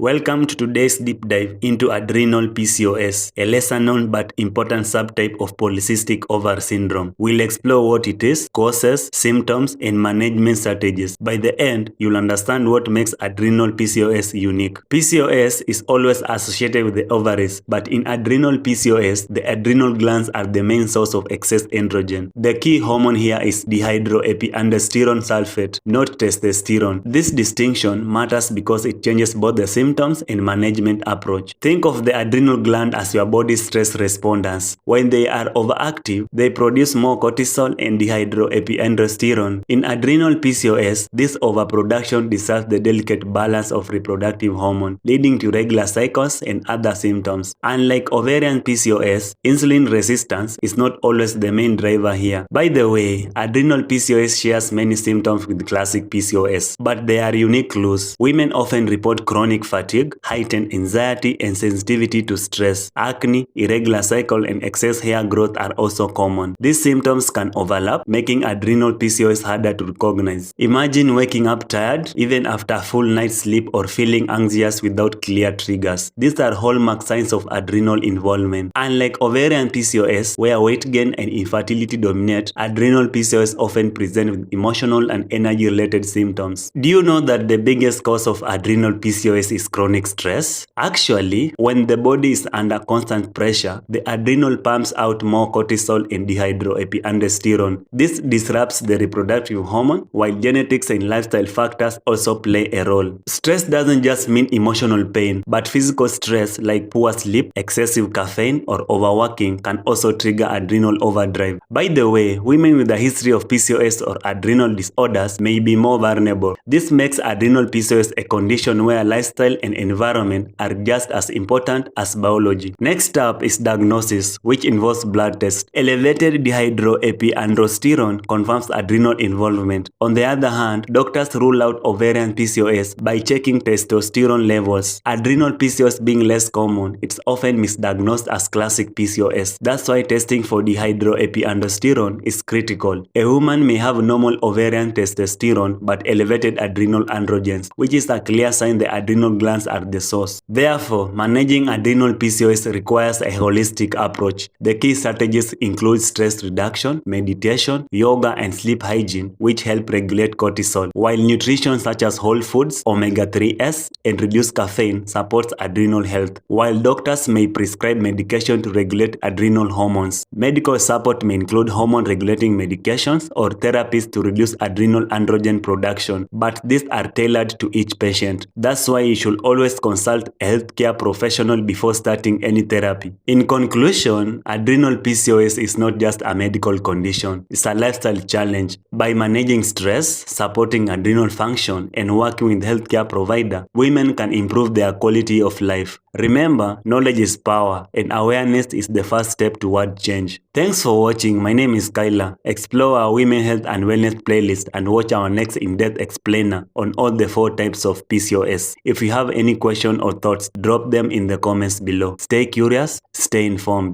Welcome to today's deep dive into adrenal PCOS, a lesser known but important subtype of Polycystic Ovary Syndrome. We'll explore what it is, causes, symptoms, and management strategies. By the end, you'll understand what makes adrenal PCOS unique. PCOS is always associated with the ovaries, but in adrenal PCOS, the adrenal glands are the main source of excess androgen. The key hormone here is dihydroepiandrosterone sulfate, not testosterone. This distinction matters because it changes both the symptoms and management approach. Think of the adrenal gland as your body's stress responders. When they are overactive, they produce more cortisol and dihydroepiandrosterone. In adrenal PCOS, this overproduction disrupts the delicate balance of reproductive hormone, leading to regular cycles and other symptoms. Unlike ovarian PCOS, insulin resistance is not always the main driver here. By the way, adrenal PCOS shares many symptoms with classic PCOS, but there are unique clues. Women often report chronic fatigue, heightened anxiety, and sensitivity to stress. Acne, irregular cycle, and excess hair growth are also common. These symptoms can overlap, making adrenal PCOS harder to recognize. Imagine waking up tired, even after a full night's sleep, or feeling anxious without clear triggers. These are hallmark signs of adrenal involvement. Unlike ovarian PCOS, where weight gain and infertility dominate, adrenal PCOS often present with emotional and energy-related symptoms. Do you know that the biggest cause of adrenal PCOS is chronic stress? Actually, when the body is under constant pressure, the adrenal pumps out more cortisol and dihydroepiandrosterone. This disrupts the reproductive hormone, while genetics and lifestyle factors also play a role. Stress doesn't just mean emotional pain, but physical stress like poor sleep, excessive caffeine, or overworking can also trigger adrenal overdrive. By the way, women with a history of PCOS or adrenal disorders may be more vulnerable. This makes adrenal PCOS a condition where lifestyle and environment are just as important as biology. Next up is diagnosis, which involves blood tests. Elevated dihydroepiandrosterone confirms adrenal involvement. On the other hand, doctors rule out ovarian PCOS by checking testosterone levels. Adrenal PCOS being less common, it's often misdiagnosed as classic PCOS. That's why testing for dihydroepiandrosterone is critical. A woman may have normal ovarian testosterone but elevated adrenal androgens, which is a clear sign the adrenal glands are the source. Therefore, managing adrenal PCOS requires a holistic approach. The key strategies include stress reduction, meditation, yoga, and sleep hygiene, which help regulate cortisol, while nutrition such as whole foods, omega-3s, and reduced caffeine supports adrenal health. While doctors may prescribe medication to regulate adrenal hormones, medical support may include hormone-regulating medications or therapies to reduce adrenal androgen production, but these are tailored to each patient. That's why you should always consult a healthcare professional before starting any therapy. In conclusion, adrenal PCOS is not just a medical condition, it's a lifestyle challenge. By managing stress, supporting adrenal function, and working with healthcare provider, women can improve their quality of life. Remember, knowledge is power, and awareness is the first step toward change. Thanks for watching. My name is Skylar. Explore our women health and wellness playlist and watch our next in-depth explainer on all the 4 types of PCOS. If you have any question or thoughts, drop them in the comments below. Stay curious, stay informed.